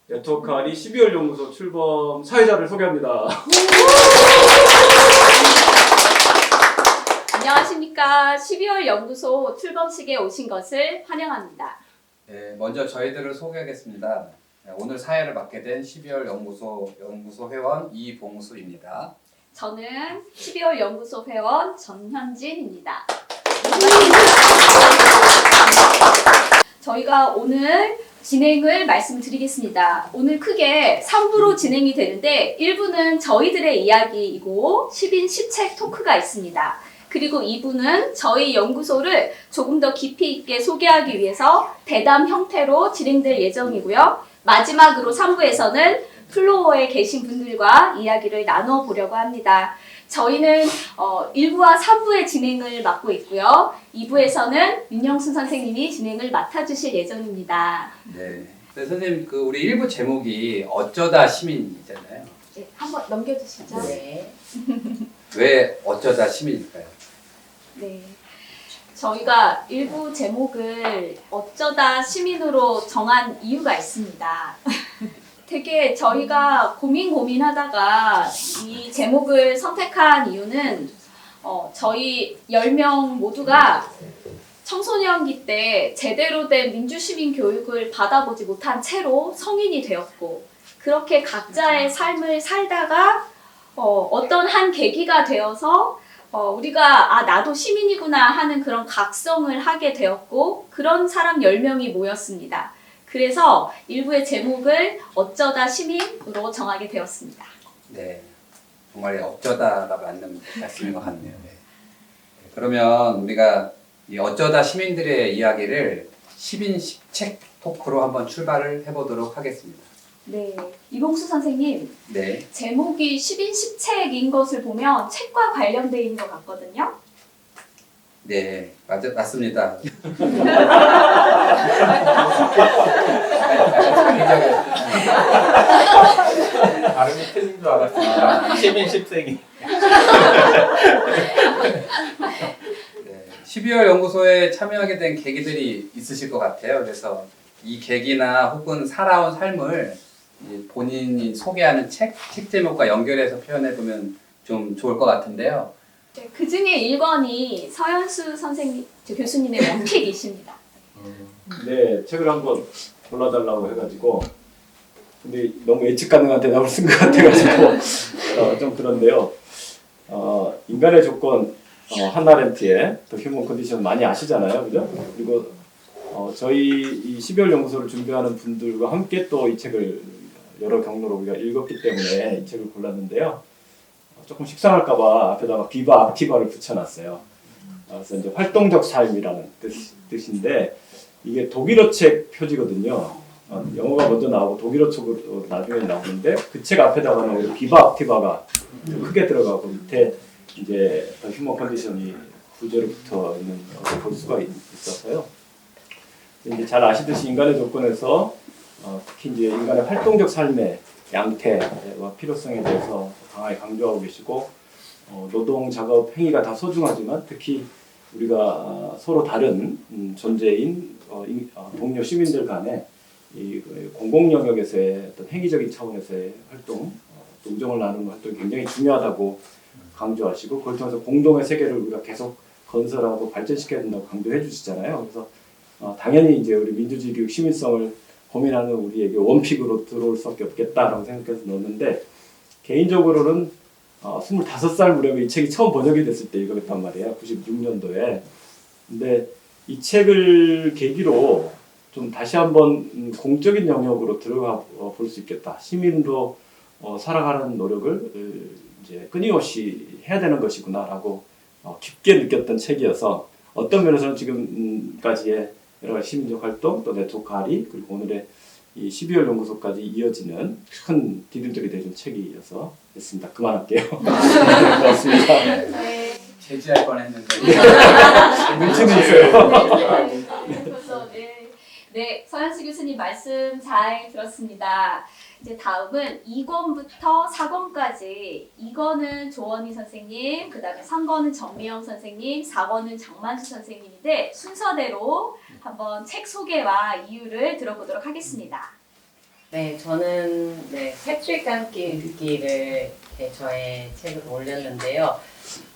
네트워크아리 12월 연구소 출범 사회자를 소개합니다. 안녕하십니까. 12월 연구소 출범식에 오신 것을 환영합니다. 네, 먼저 저희들을 소개하겠습니다. 오늘 사회를 맡게 된 12월 연구소 회원 이봉수입니다. 저는 12월 연구소 회원 전현진입니다. 저희가 오늘 진행을 말씀드리겠습니다. 오늘 크게 3부로 진행이 되는데 1부는 저희들의 이야기이고 10인 10책 토크가 있습니다. 그리고 2부는 저희 연구소를 조금 더 깊이 있게 소개하기 위해서 대담 형태로 진행될 예정이고요. 마지막으로 3부에서는 플로어에 계신 분들과 이야기를 나눠보려고 합니다. 저희는 1부와 3부의 진행을 맡고 있고요. 2부에서는 윤영순 선생님이 진행을 맡아주실 예정입니다. 네, 선생님 우리 1부 제목이 어쩌다 시민이잖아요. 네, 한번 넘겨주시죠. 네. 왜 어쩌다 시민일까요? 네. 저희가 1부 제목을 어쩌다 시민으로 정한 이유가 있습니다. 되게 저희가 고민하다가 이 제목을 선택한 이유는 저희 10명 모두가 청소년기 때 제대로 된 민주시민 교육을 받아보지 못한 채로 성인이 되었고 그렇게 각자의 삶을 살다가 어떤 한 계기가 되어서 우리가 나도 시민이구나 하는 그런 각성을 하게 되었고 그런 사람 10명이 모였습니다. 그래서 일부의 제목을 어쩌다 시민으로 정하게 되었습니다. 네, 정말 어쩌다가 맞는 말씀인 것 같네요. 네. 그러면 우리가 이 어쩌다 시민들의 이야기를 10인 10책 토크로 한번 출발을 해보도록 하겠습니다. 네, 이봉수 선생님, 네, 제목이 10인 10책인 것을 보면 책과 관련되어 있는 것 같거든요. 네, 맞습니다. 발음이 틀린 줄 알았습니다. 10인 10세기. 네, 12월 연구소에 참여하게 된 계기들이 있으실 것 같아요. 그래서 이 계기나 혹은 살아온 삶을 본인이 소개하는 책 제목과 연결해서 표현해보면 좀 좋을 것 같은데요. 네, 그 중에 1권이 서현수 선생님, 교수님의 원픽이십니다. 네, 책을 한번 골라달라고 해가지고 근데 너무 예측 가능한 대답을 쓴 것 같아가지고 좀 그런데요. 인간의 조건 한나렌트의 The Human Condition 많이 아시잖아요, 그죠? 그리고 저희 이 12월 연구소를 준비하는 분들과 함께 또 이 책을 여러 경로로 우리가 읽었기 때문에 이 책을 골랐는데요. 조금 식상할까봐 앞에다가 비바 악티바를 붙여놨어요. 그래서 이제 활동적 삶이라는 뜻인데 이게 독일어 책 표지거든요. 영어가 먼저 나오고 독일어 책으로 나중에 나오는데 그 책 앞에다가는 오히려 비바 악티바가 좀 크게 들어가고 밑에 이제 휴먼 컨디션이 구제로 붙어 있는 것을 볼 수가 있어서요. 이제 잘 아시듯이 인간의 조건에서 특히 이제 인간의 활동적 삶의 양태와 필요성에 대해서 강하게 강조하고 계시고 노동, 작업, 행위가 다 소중하지만 특히 우리가 서로 다른 존재인 동료 시민들 간의 이 공공 영역에서의 어떤 행위적인 차원에서의 활동, 동정을 나누는 활동이 굉장히 중요하다고 강조하시고 그걸 통해서 공동의 세계를 우리가 계속 건설하고 발전시켜야 된다고 강조해 주시잖아요. 그래서 당연히 이제 우리 민주주의 교육 시민성을 고민하는 우리에게 원픽으로 들어올 수밖에 없겠다라고 생각해서 넣었는데 개인적으로는 25살 무렵에 이 책이 처음 번역이 됐을 때 읽었단 말이에요. 96년도에. 근데 이 책을 계기로 좀 다시 한번 공적인 영역으로 들어가 볼 수 있겠다. 시민으로 살아가는 노력을 이제 끊임없이 해야 되는 것이구나라고 깊게 느꼈던 책이어서 어떤 면에서는 지금까지의 여러 가지 시민적 활동, 또 네트워크아리, 그리고 오늘의 이 12월 연구소까지 이어지는 큰 디딤돌이 되준 책이어서 했습니다. 그만할게요. 고맙습니다. 네. 제지할 뻔했는데. 눈치는 있어요. 네, 서현수 교수님 말씀 잘 들었습니다. 이제 다음은 2권부터 4권까지 2권은 조원희 선생님, 그 다음에 3권은 정미영 선생님, 4권은 장만수 선생님인데 순서대로 한번 책 소개와 이유를 들어보도록 하겠습니다. 네, 저는 햇빛 감기 읽기를 저의 책으로 올렸는데요.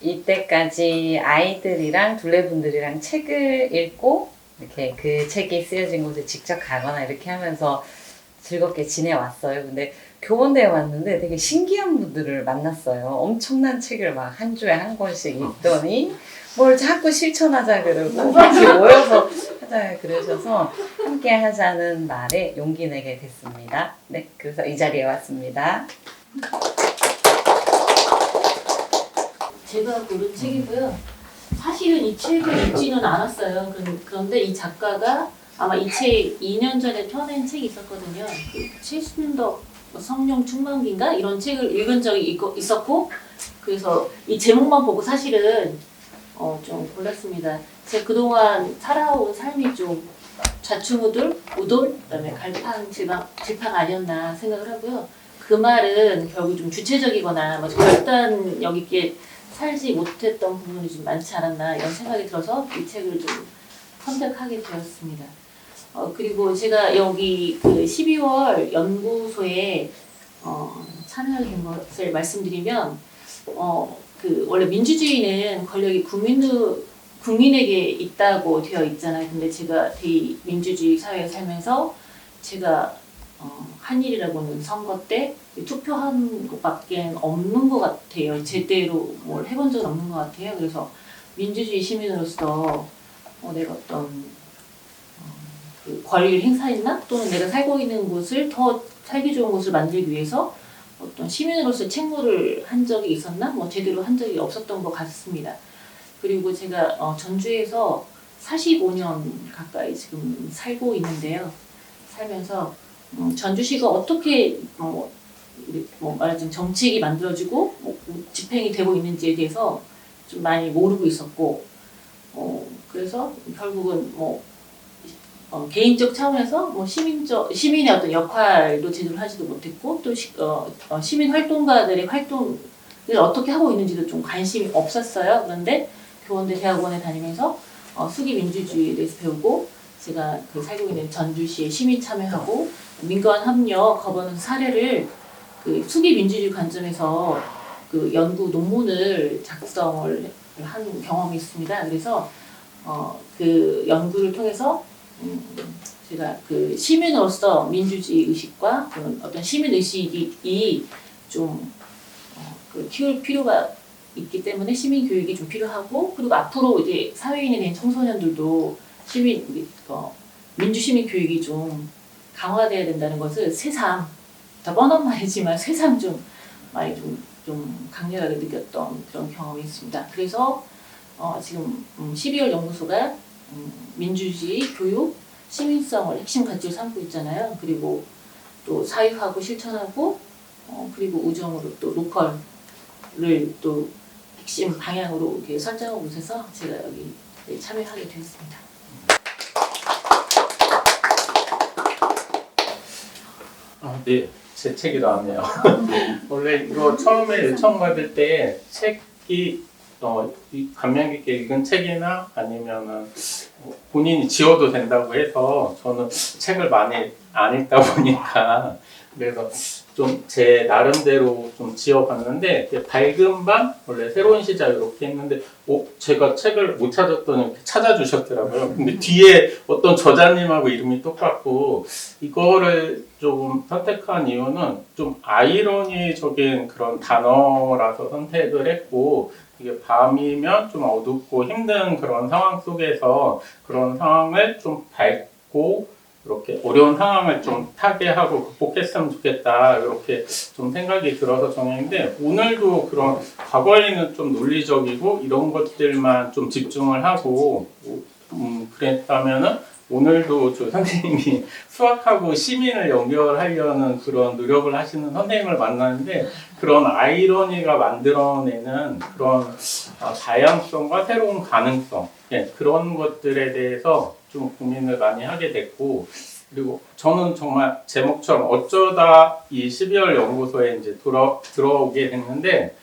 이때까지 아이들이랑 둘레분들이랑 책을 읽고 이렇게 그 책이 쓰여진 곳에 직접 가거나 이렇게 하면서 즐겁게 지내왔어요. 근데 교원대에 왔는데 되게 신기한 분들을 만났어요. 엄청난 책을 막 한 주에 한 권씩 읽더니 뭘 자꾸 실천하자 그러고 같이 모여서 하자 그러셔서 함께 하자는 말에 용기 내게 됐습니다. 네, 그래서 이 자리에 왔습니다. 제가 고른 책이고요. 사실은 이 책을 읽지는 않았어요. 그런데 이 작가가 아마 이 책 2년 전에 펴낸 책이 있었거든요. 그 칠순덕 성령 충만기인가 이런 책을 읽은 적이 있었고, 그래서 이 제목만 보고 사실은 좀 골랐습니다. 제가 그동안 살아온 삶이 좀 좌충우돌, 그다음에 질팡 아니었나 생각을 하고요. 그 말은 결국 좀 주체적이거나 결단력 있게 살지 못했던 부분이 좀 많지 않았나 이런 생각이 들어서 이 책을 좀 선택하게 되었습니다. 그리고 제가 여기 그 12월 연구소에 참여하게 된 것을 말씀드리면, 그 원래 민주주의는 권력이 국민에게 있다고 되어 있잖아요. 근데 제가 대민주주의 사회에 살면서 제가 한 일이라고는 선거 때 투표한 것밖에 없는 것 같아요. 제대로 뭘 해본 적은 없는 것 같아요. 그래서 민주주의 시민으로서 내가 어떤 그 권리를 행사했나? 또는 내가 살고 있는 곳을 더 살기 좋은 곳을 만들기 위해서 어떤 시민으로서 책무를 한 적이 있었나? 제대로 한 적이 없었던 것 같습니다. 그리고 제가 전주에서 45년 가까이 지금 살고 있는데요. 살면서 전주시가 어떻게 말하자면 정책이 만들어지고 집행이 되고 있는지에 대해서 좀 많이 모르고 있었고, 그래서 결국은 개인적 차원에서 시민의 어떤 역할도 제대로 하지도 못했고, 또 시민 활동가들의 활동을 어떻게 하고 있는지도 좀 관심이 없었어요. 그런데 교원대 대학원에 다니면서 수기 민주주의에 대해서 배우고, 제가 그 살고 있는 전주시에 시민 참여하고 민관 협력 거버넌스 사례를 그 수기 민주주의 관점에서 그 연구 논문을 작성을 한 경험이 있습니다. 그래서 그 연구를 통해서 제가 그 시민으로서 민주주의 의식과 어떤 시민 의식이 좀 키울 필요가 있기 때문에 시민 교육이 좀 필요하고, 그리고 앞으로 이제 사회인이 된 청소년들도 민주 시민 교육이 좀 강화돼야 된다는 것을 새삼, 더 뻔한 말이지만 새삼 좀 많이 좀 강렬하게 느꼈던 그런 경험이 있습니다. 그래서 지금 12월 연구소가 민주주의, 교육, 시민성을 핵심 가치로 삼고 있잖아요. 그리고 또 사유하고 실천하고, 그리고 우정으로 또 로컬을 또 핵심 방향으로 이렇게 설정하고 있어서 제가 여기 참여하게 되었습니다. 네, 제 책이 나왔네요. 원래 이거 처음에 요청받을 때 책이 감명 깊게 읽은 책이나 아니면은 본인이 지어도 된다고 해서 저는 책을 많이 안 읽다 보니까 그래서 좀 제 나름대로 좀 지어봤는데, 밝은 밤, 원래 새로운 시작 이렇게 했는데 제가 책을 못 찾았더니 이렇게 찾아주셨더라고요. 근데 뒤에 어떤 저자님하고 이름이 똑같고, 이거를 조금 선택한 이유는 좀 아이러니적인 그런 단어라서 선택을 했고, 이게 밤이면 좀 어둡고 힘든 그런 상황 속에서 그런 상황을 좀 밝고 이렇게 어려운 상황을 좀 타개하고 극복했으면 좋겠다, 이렇게 좀 생각이 들어서 정했는데, 오늘도 그런 과거에는 좀 논리적이고 이런 것들만 좀 집중을 하고 그랬다면은 오늘도 저 선생님이 수학하고 시민을 연결하려는 그런 노력을 하시는 선생님을 만났는데, 그런 아이러니가 만들어내는 그런 다양성과 새로운 가능성, 그런 것들에 대해서 좀 고민을 많이 하게 됐고, 그리고 저는 정말 제목처럼 어쩌다 이 12월 연구소에 이제 들어오게 됐는데,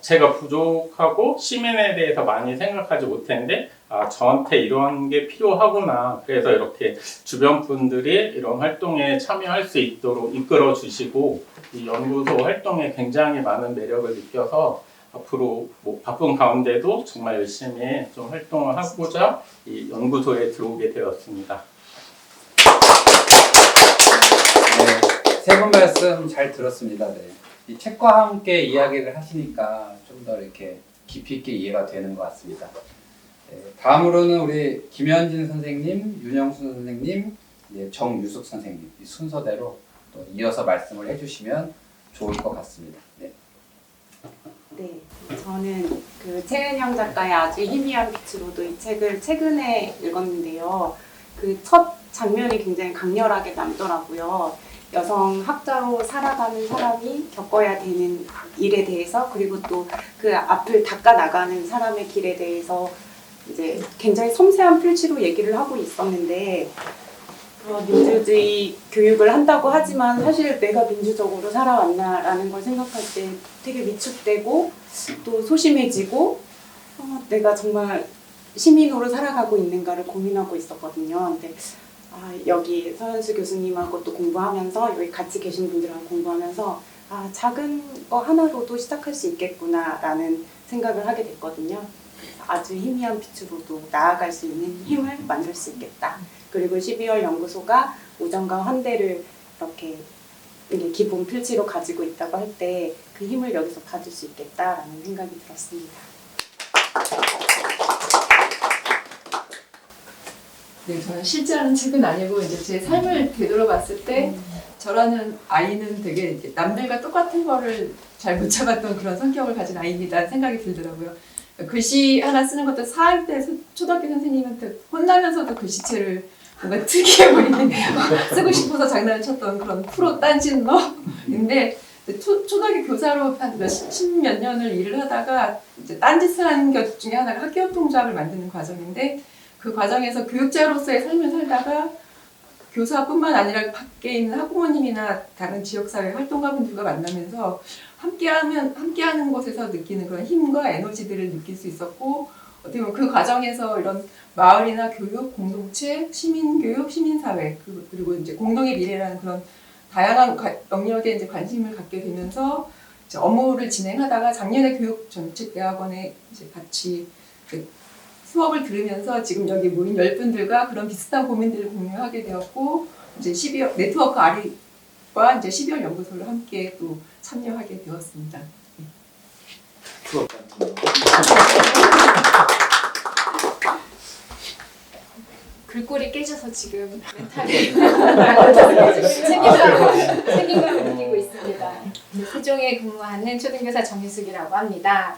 제가 부족하고 시민에 대해서 많이 생각하지 못했는데 저한테 이런 게 필요하구나. 그래서 이렇게 주변 분들이 이런 활동에 참여할 수 있도록 이끌어 주시고 이 연구소 활동에 굉장히 많은 매력을 느껴서 앞으로 뭐 바쁜 가운데도 정말 열심히 좀 활동을 하고자 이 연구소에 들어오게 되었습니다. 네, 세 분 말씀 잘 들었습니다. 네. 이 책과 함께 이야기를 하시니까 좀 더 이렇게 깊이 있게 이해가 되는 것 같습니다. 네, 다음으로는 우리 김현진 선생님, 윤영수 선생님, 정유숙 선생님 이 순서대로 또 이어서 말씀을 해주시면 좋을 것 같습니다. 네. 네, 저는 그 최은영 작가의 아주 희미한 빛으로도 이 책을 최근에 읽었는데요. 그 첫 장면이 굉장히 강렬하게 남더라고요. 여성 학자로 살아가는 사람이 겪어야 되는 일에 대해서, 그리고 또 그 앞을 닦아 나가는 사람의 길에 대해서 이제 굉장히 섬세한 필치로 얘기를 하고 있었는데, 민주주의 교육을 한다고 하지만 사실 내가 민주적으로 살아왔나라는 걸 생각할 때 되게 위축되고 또 소심해지고 내가 정말 시민으로 살아가고 있는가를 고민하고 있었거든요. 근데 여기 서현수 교수님하고 또 공부하면서 여기 같이 계신 분들하고 공부하면서 작은 거 하나로도 시작할 수 있겠구나라는 생각을 하게 됐거든요. 아주 희미한 빛으로도 나아갈 수 있는 힘을 만들 수 있겠다. 그리고 12월 연구소가 우정과 환대를 이렇게 기본 필지로 가지고 있다고 할 때 그 힘을 여기서 가질 수 있겠다라는 생각이 들었습니다. 네, 저는 실제하는 책은 아니고 이제 제 삶을 되돌아봤을 때 저라는 아이는 되게 이제 남들과 똑같은 거를 잘 못 잡았던 그런 성격을 가진 아이이다 생각이 들더라고요. 글씨 하나 쓰는 것도 4학 때 초등학교 선생님한테 혼나면서도 글씨체를 뭔가 특이해 보이는 쓰고 싶어서 장난을 쳤던 그런 프로 딴짓러인데 초등학교 교사로 한 십몇 년을 일을 하다가 이제 딴짓을 하는 것 중에 하나가 학교협동조합을 만드는 과정인데 그 과정에서 교육자로서의 삶을 살다가 교사뿐만 아니라 밖에 있는 학부모님이나 다른 지역사회 활동가분들과 만나면서 함께하는 곳에서 느끼는 그런 힘과 에너지들을 느낄 수 있었고 어떻게 보면 그 과정에서 이런 마을이나 교육, 공동체, 시민교육, 시민사회 그리고 이제 공동의 미래라는 그런 다양한 영역에 이제 관심을 갖게 되면서 이제 업무를 진행하다가 작년에 교육정책대학원에 이제 같이 수업을 들으면서 지금 여기 모인 10분들과 그런 비슷한 고민들을 공유하게 되었고 이제 12월 네트워크 아리와 이제 12월 연구소를 함께 또 참여하게 되었습니다. 글꼴이 깨져서 지금 멘탈이 책임감을 느끼고 있습니다. 세종에 근무하는 초등교사 정유숙이라고 합니다.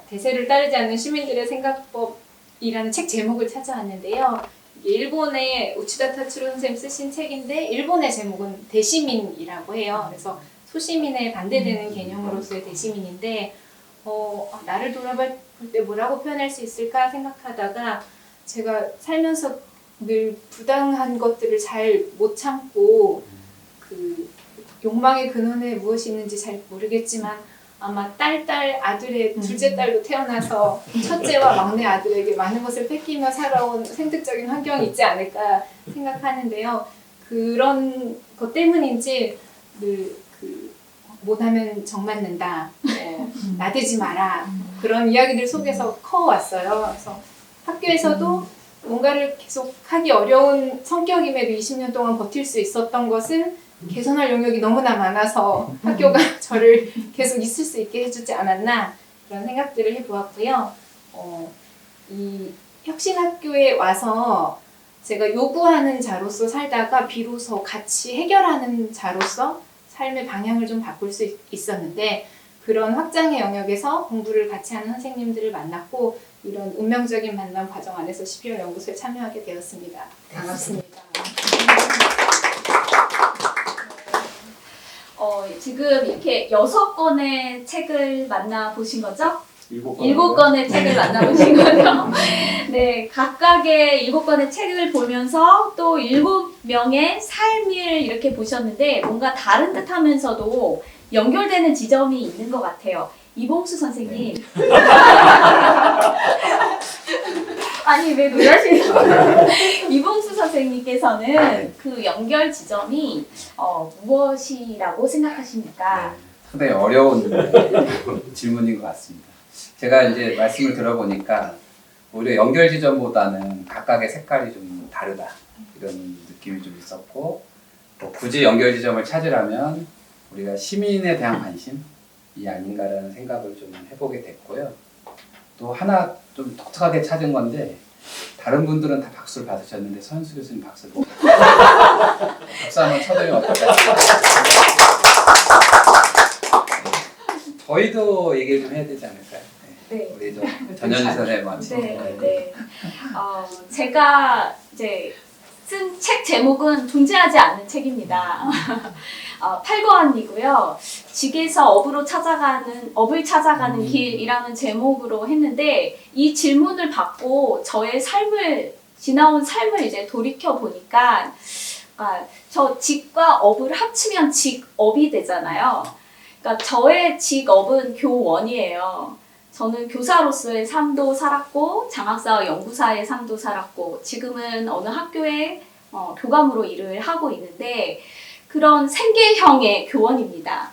대세를 따르지 않는 시민들의 생각법이라는 책 제목을 찾아왔는데요. 이게 일본의 우치다 타츠로 선생님 쓰신 책인데 일본의 제목은 대시민이라고 해요. 그래서 소시민에 반대되는 개념으로서의 대시민인데 나를 돌아볼 때 뭐라고 표현할 수 있을까 생각하다가 제가 살면서 늘 부당한 것들을 잘 못 참고 그 욕망의 근원에 무엇이 있는지 잘 모르겠지만 아마 아들의 둘째 딸로 태어나서 첫째와 막내 아들에게 많은 것을 뺏기며 살아온 생득적인 환경이 있지 않을까 생각하는데요. 그런 것 때문인지 늘 못하면 정 맞는다, 나대지 마라 그런 이야기들 속에서 커왔어요. 그래서 학교에서도 뭔가를 계속 하기 어려운 성격임에도 20년 동안 버틸 수 있었던 것은 개선할 영역이 너무나 많아서 학교가 저를 계속 있을 수 있게 해주지 않았나 그런 생각들을 해보았고요. 이 혁신학교에 와서 제가 요구하는 자로서 살다가 비로소 같이 해결하는 자로서 삶의 방향을 좀 바꿀 수 있었는데 그런 확장의 영역에서 공부를 같이 하는 선생님들을 만났고 이런 운명적인 만남 과정 안에서 12월 연구소에 참여하게 되었습니다. 반갑습니다. 지금 이렇게 6권의 책을 만나보신 거죠? 7권의 책을 만나보신 거죠? 네, 각각의 7권의 책을 보면서 또 7명의 삶을 이렇게 보셨는데 뭔가 다른 듯 하면서도 연결되는 지점이 있는 것 같아요. 이봉수 선생님. 아니 왜 놀라시는 이봉수 선생님께서는 그 연결 지점이 무엇이라고 생각하십니까? 상당히 어려운 질문인 것 같습니다. 제가 이제 말씀을 들어보니까 오히려 연결 지점보다는 각각의 색깔이 좀 다르다 이런 느낌이 좀 있었고, 뭐 굳이 연결 지점을 찾으라면 우리가 시민에 대한 관심이 아닌가라는 생각을 좀 해보게 됐고요. 또 하나 좀 독특하게 찾은 건데, 다른 분들은 다 박수를 받으셨는데 서현수 교수님 박수를 못 받으셨어요. 박수 한번 쳐드리면 어떨까요? 저희도 얘기를 좀 해야 되지 않을까요? 네. 우리 좀 전현희 선생님한테. 네. 제가 이제 쓴 책 제목은 존재하지 않는 책입니다. 8권이고요. 직에서 업을 찾아가는 길이라는 제목으로 했는데, 이 질문을 받고 저의 지나온 삶을 이제 돌이켜 보니까, 저 직과 업을 합치면 직업이 되잖아요. 그러니까 저의 직업은 교원이에요. 저는 교사로서의 삶도 살았고, 장학사와 연구사의 삶도 살았고, 지금은 어느 학교에 교감으로 일을 하고 있는데, 그런 생계형의 교원입니다.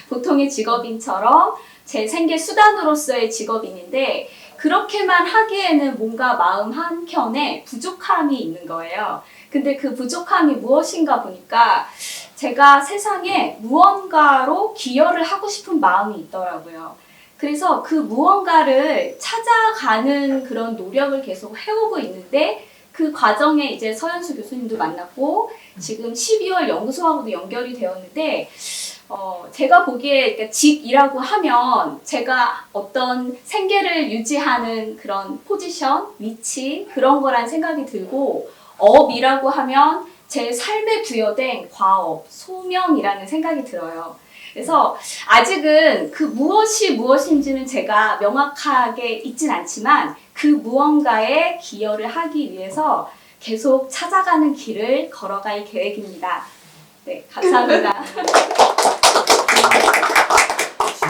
보통의 직업인처럼 제 생계 수단으로서의 직업인인데, 그렇게만 하기에는 뭔가 마음 한켠에 부족함이 있는 거예요. 근데 그 부족함이 무엇인가 보니까 제가 세상에 무언가로 기여를 하고 싶은 마음이 있더라고요. 그래서 그 무언가를 찾아가는 그런 노력을 계속 해오고 있는데, 그 과정에 이제 서현수 교수님도 만났고 지금 12월 연구소하고도 연결이 되었는데, 제가 보기에 그러니까 직이라고 하면 제가 어떤 생계를 유지하는 그런 포지션, 위치, 그런 거란 생각이 들고, 업이라고 하면 제 삶에 부여된 과업, 소명이라는 생각이 들어요. 그래서 아직은 그 무엇인지는 제가 명확하게 있진 않지만, 그 무언가에 기여를 하기 위해서 계속 찾아가는 길을 걸어갈 계획입니다. 네, 감사합니다.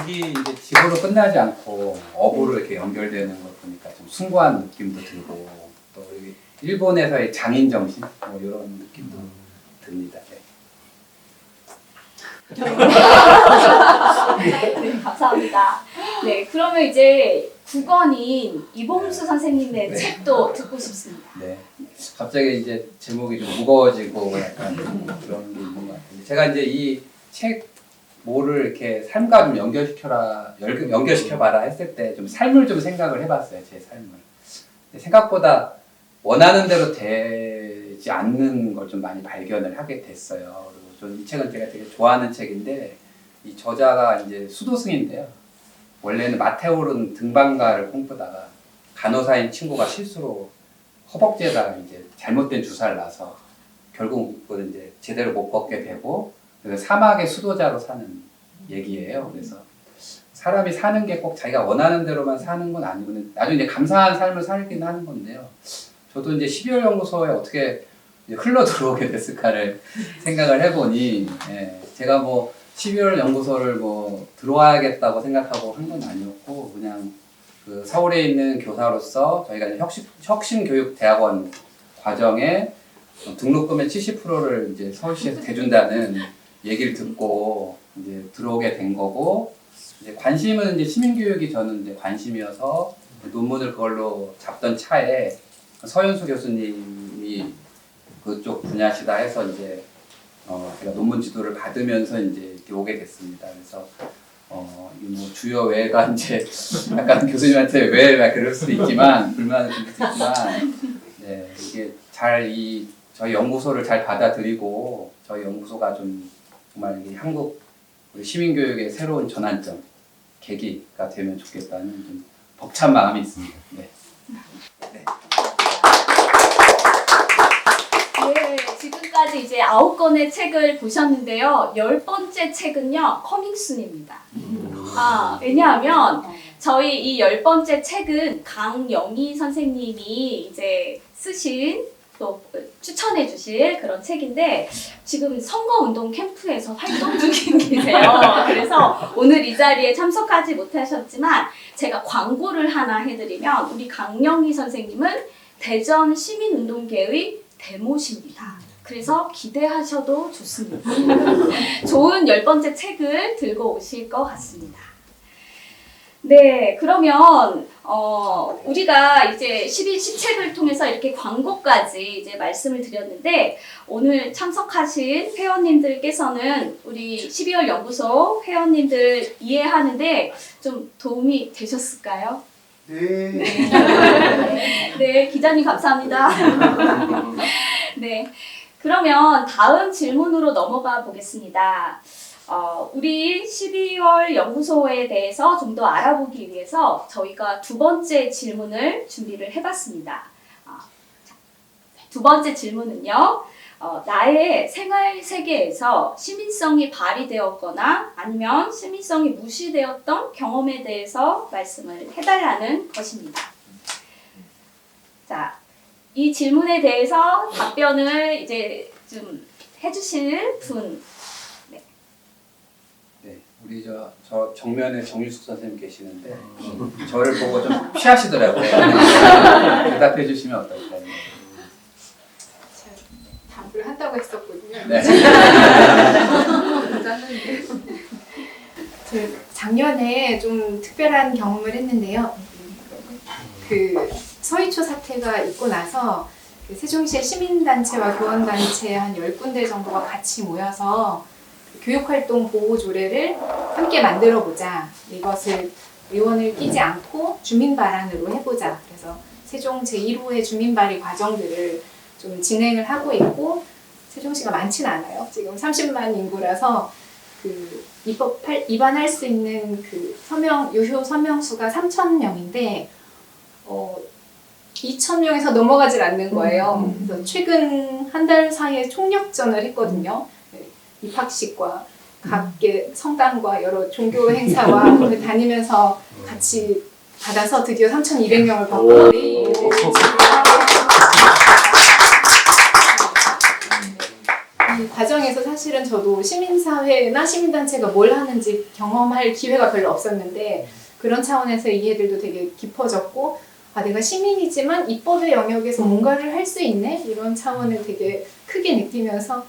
직이 이제 직으로 끝나지 않고 업으로 이렇게 연결되는 걸 보니까 좀 숭고한 느낌도 들고, 또 여기 일본에서의 장인 정신 뭐 이런 느낌도 듭니다. 네, 감사합니다. 네, 그러면 이제 9권인 이봉수 선생님의 네. 책도 듣고 싶습니다. 네. 갑자기 이제 제목이 좀 무거워지고 약간 그런 게 있는 것 같은데, 제가 이제 이 책 뭐를 이렇게 삶과 좀 연결시켜봐라 했을 때 좀 삶을 좀 생각을 해봤어요. 제 삶을. 생각보다 원하는 대로 되지 않는 걸 좀 많이 발견을 하게 됐어요. 그리고 저는 이 책은 제가 되게 좋아하는 책인데, 이 저자가 이제 수도승인데요. 원래는 마테오른 등반가를 꿈꾸다가 간호사인 친구가 실수로 허벅지에다가 이제 잘못된 주사를 놔서 결국은 이제 제대로 못 걷게 되고, 그래서 사막의 수도자로 사는 얘기예요. 그래서 사람이 사는 게 꼭 자기가 원하는 대로만 사는 건 아니고 나중에 이제 감사한 삶을 살긴 하는 건데요. 저도 이제 12월 연구소에 어떻게 흘러 들어오게 됐을까를 생각을 해보니, 제가 뭐 12월 연구소를 뭐 들어와야겠다고 생각하고 한 건 아니었고, 그냥 그 서울에 있는 교사로서 저희가 이제 혁신교육대학원 과정에 등록금의 70%를 이제 서울시에서 대준다는 얘기를 듣고 이제 들어오게 된 거고, 이제 관심은 이제 시민교육이 저는 이제 관심이어서 논문을 그걸로 잡던 차에 서현수 교수님이 그쪽 분야시다 해서 이제 제가 논문 지도를 받으면서 이제 이렇게 오게 됐습니다. 그래서 뭐 주요 외가 이제 약간 교수님한테 왜 그럴 수도 있지만 불만을 좀 있지만, 네, 이게 저희 연구소를 잘 받아들이고 저희 연구소가 좀 정말 이 한국 시민교육의 새로운 전환점 계기가 되면 좋겠다는 좀 벅찬 마음이 있습니다. 네. 네, 지금까지 이제 9권의 책을 보셨는데요. 10번째 책은요, 커밍순입니다. 왜냐하면 저희 이 10번째 책은 강영희 선생님이 이제 쓰신 또 추천해 주실 그런 책인데 지금 선거운동 캠프에서 활동 중인 계세요. 그래서 오늘 이 자리에 참석하지 못하셨지만 제가 광고를 하나 해드리면 우리 강영희 선생님은 대전 시민운동계의 대모십니다. 그래서 기대하셔도 좋습니다. 좋은 10번째 책을 들고 오실 것 같습니다. 네, 그러면 우리가 이제 12책을 통해서 이렇게 광고까지 이제 말씀을 드렸는데 오늘 참석하신 회원님들께서는 우리 12월 연구소 회원님들 이해하는데 좀 도움이 되셨을까요? 네. 네, 기자님 감사합니다. 네, 그러면 다음 질문으로 넘어가 보겠습니다. 우리 12월 연구소에 대해서 좀 더 알아보기 위해서 저희가 두 번째 질문을 준비를 해봤습니다. 두 번째 질문은요. 나의 생활 세계에서 시민성이 발휘되었거나 아니면 시민성이 무시되었던 경험에 대해서 말씀을 해달라는 것입니다. 자, 이 질문에 대해서 답변을 이제 좀 해주실 분. 네, 우리 저 정면에 정유숙 선생님 계시는데 저를 보고 좀 피하시더라고요. 대답해 주시면 어떨까요? 답을 한다고 했었거든요. 네. 작년에 좀 특별한 경험을 했는데요. 그 서희초 사태가 있고 나서 그 세종시의 시민단체와 교원단체 한 10군데 정도가 같이 모여서 교육활동 보호조례를 함께 만들어보자. 이것을 의원을 끼지 않고 주민발안으로 해보자. 그래서 세종 제1호의 주민발의 과정들을 좀 진행을 하고 있고 세종시가 많지는 않아요. 지금 30만 인구라서 그 입안할 수 있는 그 유효 서명수가 3,000명인데 2,000명에서 넘어가질 않는 거예요. 그래서 최근 한 달 사이에 총력전을 했거든요. 입학식과 각계 성당과 여러 종교 행사와 다니면서 같이 받아서 드디어 3,200명을 받고 이 과정에서 사실은 저도 시민사회나 시민단체가 뭘 하는지 경험할 기회가 별로 없었는데 그런 차원에서 이해들도 되게 깊어졌고 내가 시민이지만 입법의 영역에서 뭔가를 할 수 있네? 이런 차원을 되게 크게 느끼면서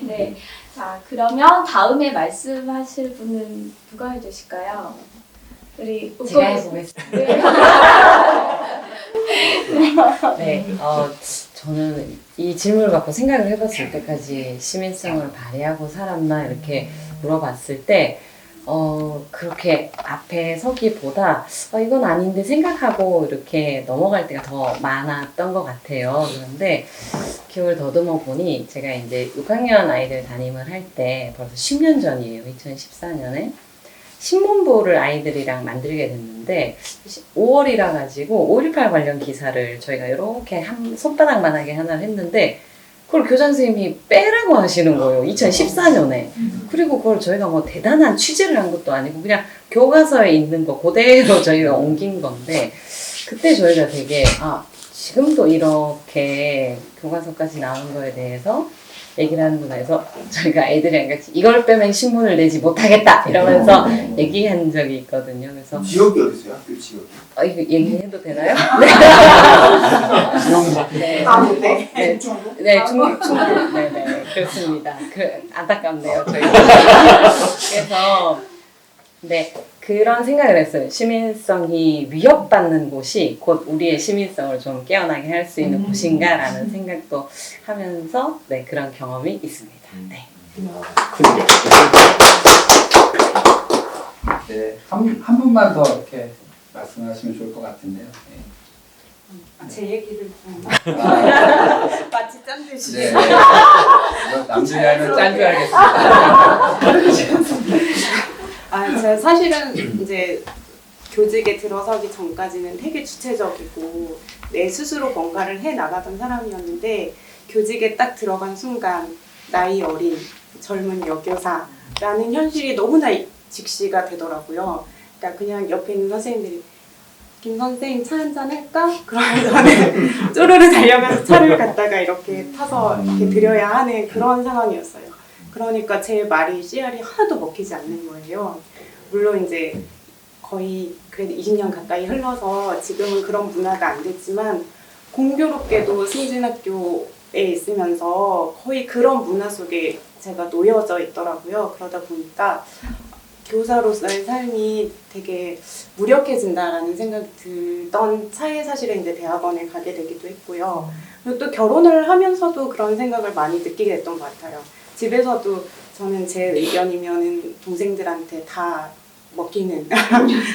네. 자, 그러면 다음에 말씀하실 분은 누가 해주실까요? 우리 제가 해보겠습니다. 네, 저는 이 질문을 갖고 생각을 해봤을 때까지 시민성을 발휘하고 살았나 이렇게 물어봤을 때 그렇게 앞에 서기보다 이건 아닌데 생각하고 이렇게 넘어갈 때가 더 많았던 것 같아요. 그런데 기억을 더듬어 보니 제가 이제 6학년 아이들 담임을 할 때 벌써 10년 전이에요. 2014년에 신문보를 아이들이랑 만들게 됐는데 5월이라 가지고 5.18 관련 기사를 저희가 이렇게 한 손바닥만하게 하나 했는데 그걸 교장 선생님이 빼라고 하시는 거예요. 2014년에. 그리고 그걸 저희가 뭐 대단한 취재를 한 것도 아니고 그냥 교과서에 있는 거 그대로 저희가 옮긴 건데 그때 저희가 되게 지금도 이렇게 교과서까지 나온 거에 대해서 얘기를 하는구나 해서 저희가 애들이랑 같이 이걸 빼면 신문을 내지 못하겠다 이러면서 얘기한 적이 있거든요. 그래서 지역이 어디세요? 학교 지역이? 이거 얘기해도 되나요? 네. 네, 충북. 네, 그렇습니다. 안타깝네요, 저희. 그래서 네, 그런 생각을 했어요. 시민성이 위협받는 곳이 곧 우리의 시민성을 좀 깨어나게 할 수 있는 곳인가라는 생각도 하면서 네, 그런 경험이 있습니다. 네. 네, 한 분만 더 이렇게 말씀하시면 좋을 것 같은데요. 네. 제 얘기를 좀 마치 짠 듯이. 네. 남들이 알면 짠 줄 알겠습니다. 제가 사실은 이제 교직에 들어서기 전까지는 되게 주체적이고 내 스스로 뭔가를 해 나가던 사람이었는데 교직에 딱 들어간 순간 나이 어린 젊은 여교사라는 현실이 너무나 직시가 되더라고요. 그러니까 그냥 옆에 있는 선생님들이 김 선생 차 한잔 할까? 그러면 저는 쪼르르 달려가서 차를 갖다가 이렇게 타서 이렇게 드려야 하는 그런 상황이었어요. 그러니까 제 말이 씨알이 하나도 먹히지 않는 거예요. 물론 이제 거의 그래도 20년 가까이 흘러서 지금은 그런 문화가 안 됐지만 공교롭게도 승진학교에 있으면서 거의 그런 문화 속에 제가 놓여져 있더라고요. 그러다 보니까 교사로서의 삶이 되게 무력해진다라는 생각이 들던 차에 사실은 이제 대학원에 가게 되기도 했고요. 그리고 또 결혼을 하면서도 그런 생각을 많이 느끼게 됐던 것 같아요. 집에서도 저는 제 의견이면은 동생들한테 다 먹히는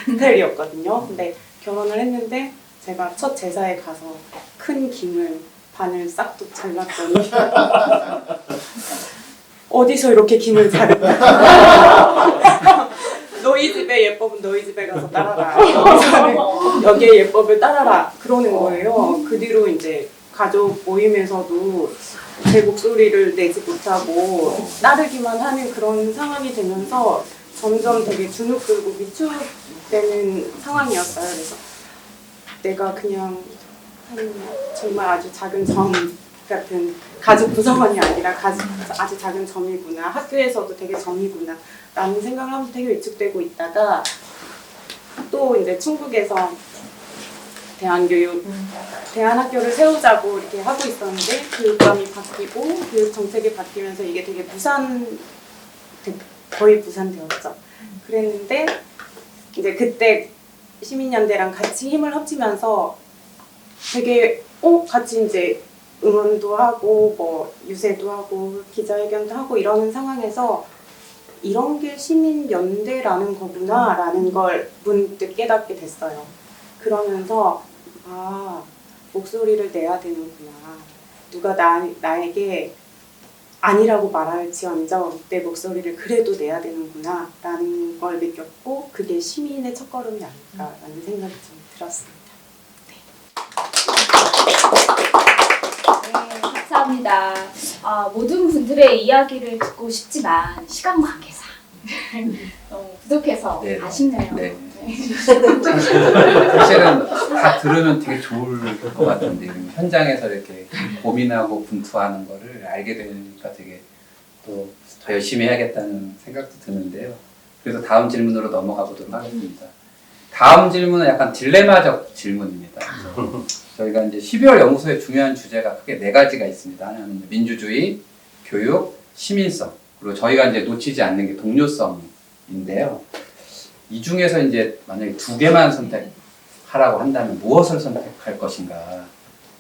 스타일이었거든요. 근데 결혼을 했는데 제가 첫 제사에 가서 큰 김을 반을 싹둑 잘랐더니 어디서 이렇게 김을 자르냐. 너희 집의 예법은 너희 집에 가서 따라라. 여기의 예법을 따라라. 그러는 거예요. 그 뒤로 이제 가족 모임에서도 제 목소리를 내지 못하고 따르기만 하는 그런 상황이 되면서 점점 되게 주눅들고 위축되는 상황이었어요. 그래서 내가 그냥 정말 아주 작은 점 같은 가족 구성원이 아니라 아주 작은 점이구나. 학교에서도 되게 점이구나. 라는 생각을 하면서 되게 위축되고 있다가 또 이제 충북에서 대안학교를 세우자고 이렇게 하고 있었는데 교육감이 바뀌고 교육 정책이 바뀌면서 이게 되게 거의 무산되었죠. 그랬는데 이제 그때 시민연대랑 같이 힘을 합치면서 되게 같이 이제 응원도 하고 뭐 유세도 하고 기자회견도 하고 이러는 상황에서 이런 게 시민연대라는 거구나라는 걸 문득 깨닫게 됐어요. 그러면서 목소리를 내야 되는구나. 누가 나에게 아니라고 말할지언정 내 목소리를 그래도 내야 되는구나 라는 걸 느꼈고 그게 시민의 첫걸음이 아닐까라는 생각이 좀 들었습니다. 네, 감사합니다. 모든 분들의 이야기를 듣고 싶지만 시간 관계상 너무 부족해서 네. 아쉽네요. 네. 사실은 다 들으면 되게 좋을 것 같은데 현장에서 이렇게 고민하고 분투하는 거를 알게 되니까 되게 또 더 열심히 해야겠다는 생각도 드는데요. 그래서 다음 질문으로 넘어가 보도록 하겠습니다. 다음 질문은 약간 딜레마적 질문입니다. 저희가 이제 12월 연구소의 중요한 주제가 크게 4가지가 있습니다. 하나는 민주주의, 교육, 시민성, 그리고 저희가 이제 놓치지 않는 게 동료성인데요. 이 중에서 이제 만약에 2개만 선택하라고 한다면 무엇을 선택할 것인가?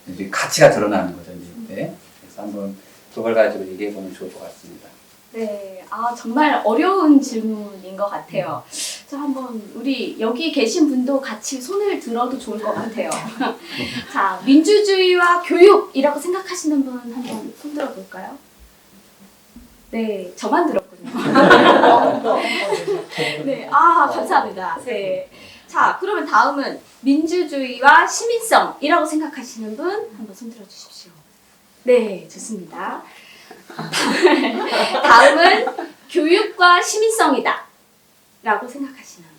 이제 가치가 드러나는 거죠, 이제. 그래서 한번 그걸 가지고 얘기해 보면 좋을 것 같습니다. 네, 정말 어려운 질문인 것 같아요. 자, 한번 우리 여기 계신 분도 같이 손을 들어도 좋을 것 같아요. 자, 민주주의와 교육이라고 생각하시는 분 한번 손 들어볼까요? 네, 저만 들었군요. 네, 감사합니다. 네. 자, 그러면 다음은 민주주의와 시민성이라고 생각하시는 분 한번 손 들어주십시오. 네, 좋습니다. 다음은 교육과 시민성이다 라고 생각하시는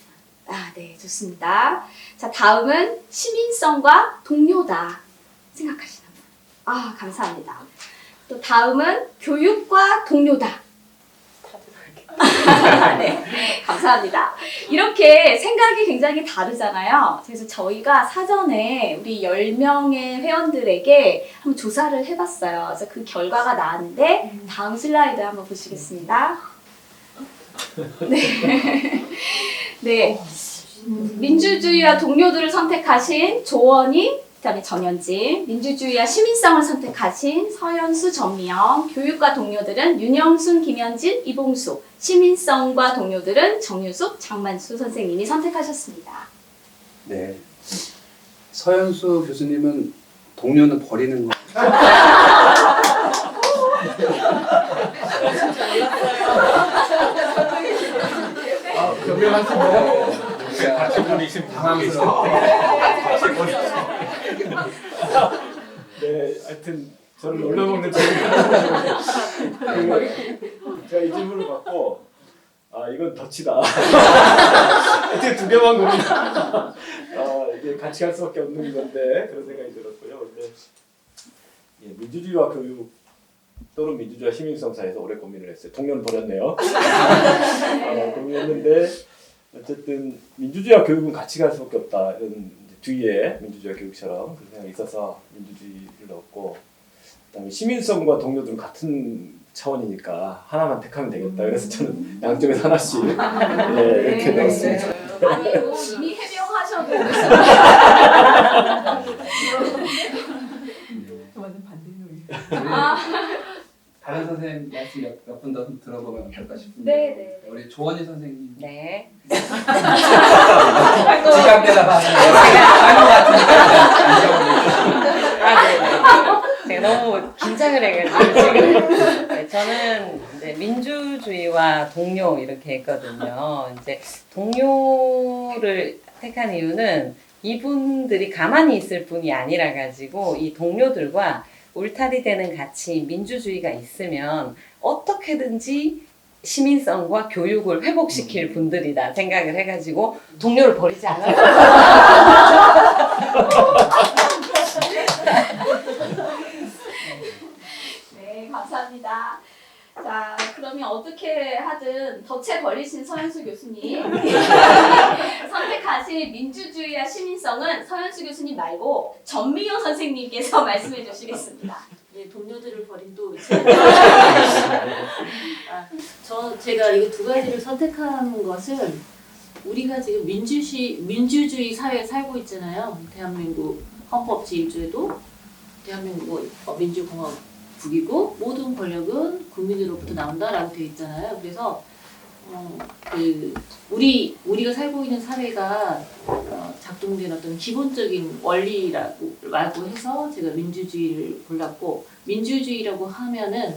분. 네, 좋습니다. 자, 다음은 시민성과 동료다 생각하시는 분. 감사합니다. 또 다음은 교육과 동료다. 네, 감사합니다. 이렇게 생각이 굉장히 다르잖아요. 그래서 저희가 사전에 우리 10명의 회원들에게 한번 조사를 해봤어요. 그래서 그 결과가 나왔는데 다음 슬라이드 한번 보시겠습니다. 네. 네. 민주주의와 동료들을 선택하신 조원희, 그다음에 전현진, 민주주의와 시민성을 선택하신 서연수, 전미영, 교육과 동료들은 윤영순, 김현진, 이봉수, 시민성과 동료들은 정유숙, 장만수 선생님이 선택하셨습니다. 네. 서연수 교수님은 동료는 버리는 거. 변명하시네요. 같이 보내신 당황스러워. 네, 하여튼 저를 놀려먹는 질문. 제가 이 질문을 받고 이건 덫이다. 어떻게 2개만 고르나. 이게 같이 갈 수밖에 없는 건데 그런 생각이 들었고요. 근데 민주주의와 교육 또는 민주주의와 시민성 사이에서 오래 고민을 했어요. 동료는 버렸네요. 고민했는데 어쨌든 민주주의와 교육은 같이 갈 수밖에 없다. 이런 뒤에 민주주의와 교육처럼 그런 생각이 있어서 민주주의를 넣었고, 그다음에 시민성과 동료들은 같은 차원이니까 하나만 택하면 되겠다. 그래서 저는 양쪽에서 하나씩 이렇게 넣었습니다. 아니 뭐 이미 해명하셔도 완전 반대로. 다른 선생님 말씀 몇 분 더 들어보면 어떨까 싶은데 네. 우리 조원희 선생님 네. 지각대답 하는 거 같으니까 제가 너무 긴장을 해가지고 지금. 네, 저는 이제 민주주의와 동료 이렇게 했거든요. 이제 동료를 택한 이유는 이분들이 가만히 있을 뿐이 아니라 가지고 이 동료들과 울타리 되는 가치 민주주의가 있으면 어떻게든지 시민성과 교육을 회복시킬 분들이다 생각을 해가지고 동료를 버리지 않아요. 네, 감사합니다. 자, 그러면 어떻게 하든 덫에 걸리신 서현수 교수님 선택하신 민주주의와 시민성은 서현수 교수님 말고 전미경 선생님께서 말씀해 주시겠습니다. 네, 동료들을 버린 또 제가 이 두 가지를 선택한 것은 우리가 지금 민주주의 사회에 살고 있잖아요. 대한민국 헌법 제1조에도 대한민국 민주공화국이고 모든 권력은 국민으로부터 나온다라고 되어 있잖아요. 그래서 우리가 살고 있는 사회가 작동된 어떤 기본적인 원리라고 해서 제가 민주주의를 골랐고, 민주주의라고 하면은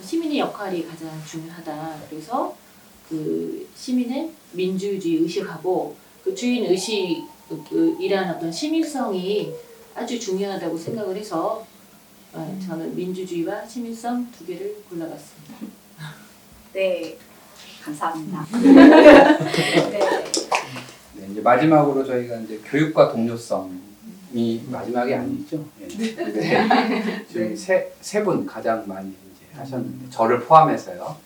시민의 역할이 가장 중요하다. 그래서 그 시민의 민주주의 의식하고 그 주인 의식이라는 어떤 시민성이 아주 중요하다고 생각을 해서 저는 민주주의와 시민성 두 개를 골라봤습니다. 네, 감사합니다. 네, 이제 마지막으로 저희가 이제 교육과 동료성이 마지막이 아니죠. 지금 세 분 가장 많이 이제 하셨는데 저를 포함해서요.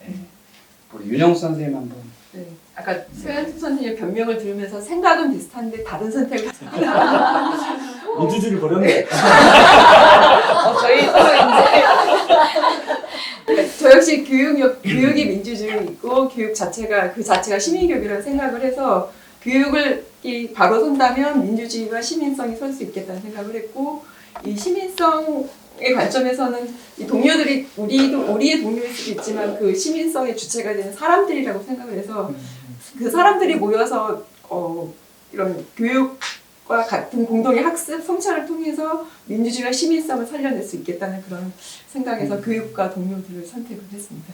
우리 윤영수 선생님 한번. 네. 아까 서현수 선생님의 변명을 들으면서 생각은 비슷한데 다른 선택을 민주주의를 버렸네. 저희 서로 이제 저 역시 교육이 민주주의이고 교육 자체가 시민교육이라는 생각을 해서 교육을 바로 선다면 민주주의와 시민성이 설 수 있겠다는 생각을 했고, 이 시민성의 관점에서는 이 동료들이 우리의 동료일 수도 있지만 그 시민성의 주체가 되는 사람들이라고 생각을 해서 그 사람들이 모여서 이런 교육과 같은 공동의 학습 성찰을 통해서 민주주의와 시민성을 살려낼 수 있겠다는 그런 생각에서 교육과 동료들을 선택을 했습니다.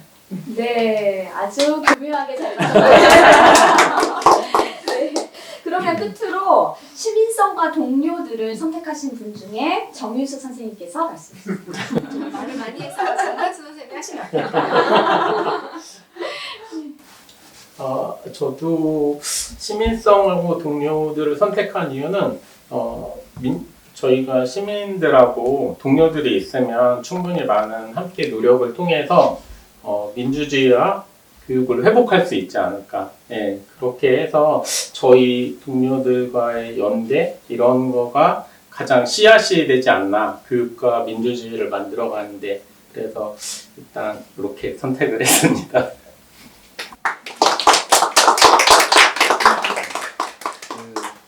네, 아주 교묘하게 잘 맞았어요. 네. 그러면 끝으로 시민성과 동료들을 선택하신 분 중에 정유숙 선생님께서 말씀해 주세요. 말을 많이 해서 장관수 선생님이 하시면 저도 시민성하고 동료들을 선택한 이유는 저희가 시민들하고 동료들이 있으면 충분히 많은 함께 노력을 통해서 민주주의와 교육을 회복할 수 있지 않을까. 네, 그렇게 해서 저희 동료들과의 연대 이런 거가 가장 씨앗이 되지 않나, 교육과 민주주의를 만들어가는데. 그래서 일단 이렇게 선택을 했습니다.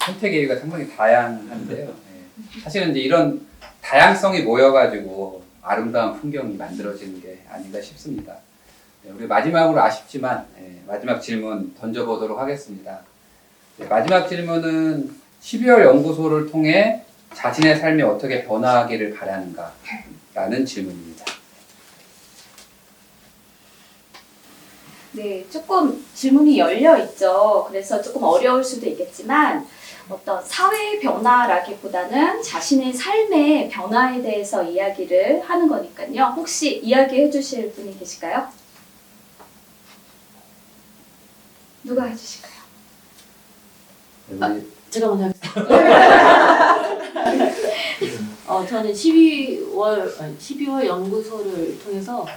선택의 이유가 상당히 다양한데요. 사실은 이제 이런 다양성이 모여가지고 아름다운 풍경이 만들어지는 게 아닌가 싶습니다. 우리 마지막으로 아쉽지만 마지막 질문 던져보도록 하겠습니다. 마지막 질문은 12월 연구소를 통해 자신의 삶이 어떻게 변화하기를 바라는가 라는 질문입니다. 네, 조금 질문이 열려 있죠. 그래서 조금 어려울 수도 있겠지만 어떤 사회의 변화라기보다는 자신의 삶의 변화에 대해서 이야기를 하는 거니까요. 혹시 이야기해 주실 분이 계실까요? 누가 해주실까요? 우리 제가 먼저 하겠습니다. 저는 12월 연구소를 통해서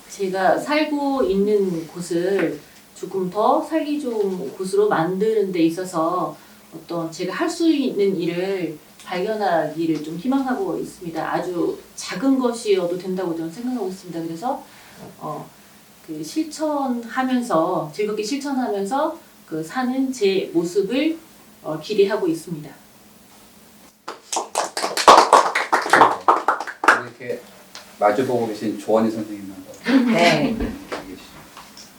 제가 살고 있는 곳을 조금 더 살기 좋은 곳으로 만드는 데 있어서 어떤 제가 할 수 있는 일을 발견하기를 좀 희망하고 있습니다. 아주 작은 것이어도 된다고 저는 생각하고 있습니다. 그래서 그 실천하면서 즐겁게 실천하면서 그 사는 제 모습을 기대하고 있습니다. 이렇게 마주보고 계신 조원희 선생님만 네.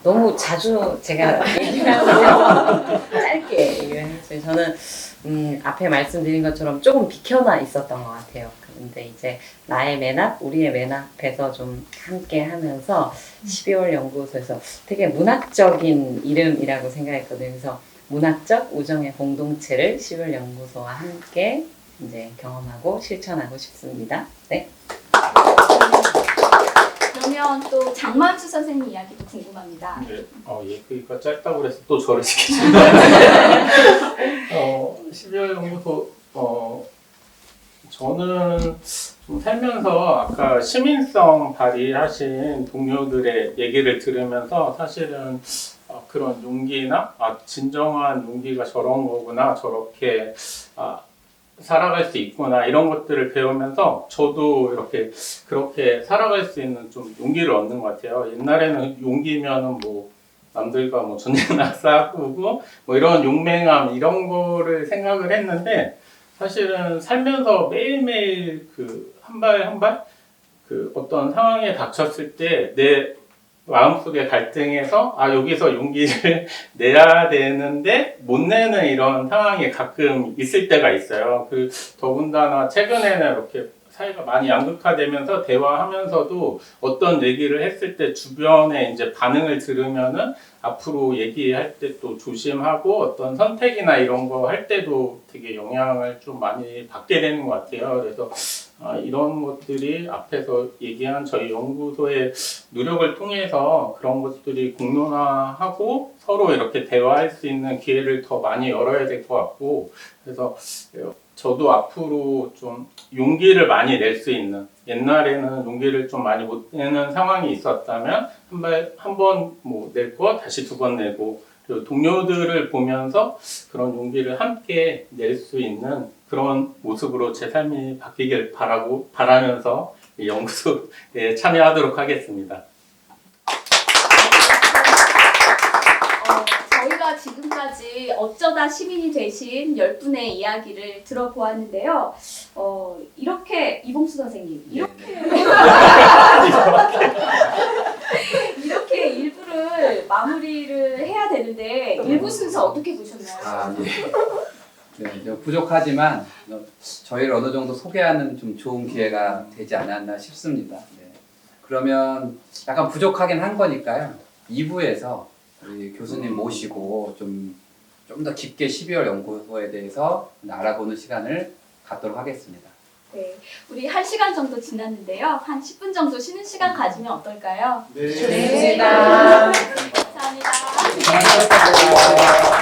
너무 자주 제가 얘기하면서 짧게 얘기를 했어요. 저는 앞에 말씀드린 것처럼 조금 비켜나 있었던 것 같아요. 근데 이제 나의 맨 앞, 우리의 맨 앞에서 좀 함께 하면서 12월 연구소에서 되게 문학적인 이름이라고 생각했거든요. 그래서 문학적 우정의 공동체를 12월 연구소와 함께 이제 경험하고 실천하고 싶습니다. 네. 그러면 또 장만수 선생님 이야기도 궁금합니다. 네. 얘기가 짧다고 그래서 또 저를 시키신다. 12월 연구소, 저는 좀 살면서 아까 시민성 발휘하신 동료들의 얘기를 들으면서 사실은 그런 용기나 진정한 용기가 저런 거구나, 저렇게 살아갈 수 있구나, 이런 것들을 배우면서 저도 이렇게 그렇게 살아갈 수 있는 좀 용기를 얻는 것 같아요. 옛날에는 용기면은 뭐 남들과 뭐 전쟁나 싸우고 뭐 이런 용맹함 이런 거를 생각을 했는데, 사실은 살면서 매일매일 그 한 발 한 발 그 어떤 상황에 닥쳤을 때 내 마음속의 갈등에서 여기서 용기를 내야 되는데 못 내는 이런 상황이 가끔 있을 때가 있어요. 그 더군다나 최근에는 이렇게 사회가 많이 양극화되면서 대화하면서도 어떤 얘기를 했을 때 주변에 이제 반응을 들으면은 앞으로 얘기할 때 또 조심하고 어떤 선택이나 이런 거 할 때도 되게 영향을 좀 많이 받게 되는 것 같아요. 그래서 이런 것들이 앞에서 얘기한 저희 연구소의 노력을 통해서 그런 것들이 공론화하고 서로 이렇게 대화할 수 있는 기회를 더 많이 열어야 될 것 같고, 그래서 저도 앞으로 좀 용기를 많이 낼 수 있는, 옛날에는 용기를 좀 많이 못 내는 상황이 있었다면 한 번 뭐 내고 다시 두 번 내고, 그리고 동료들을 보면서 그런 용기를 함께 낼 수 있는 그런 모습으로 제 삶이 바뀌길 바라면서 이 연구소에 참여하도록 하겠습니다. 저희가 지금까지 어쩌다 시민이 되신 10분의 이야기를 들어보았는데요. 이렇게 이봉수 선생님, 이렇게 일부를 마무리를 해야 되는데 일부 순서 어떻게 보셨나요? 네, 부족하지만 저희를 어느 정도 소개하는 좀 좋은 기회가 되지 않았나 싶습니다. 네. 그러면 약간 부족하긴 한 거니까요. 2부에서 우리 교수님 모시고 좀 더 깊게 12월 연구소에 대해서 알아보는 시간을 갖도록 하겠습니다. 네, 우리 1시간 정도 지났는데요. 한 10분 정도 쉬는 시간 가지면 어떨까요? 네. 좋습니다. 감사합니다. 감사합니다.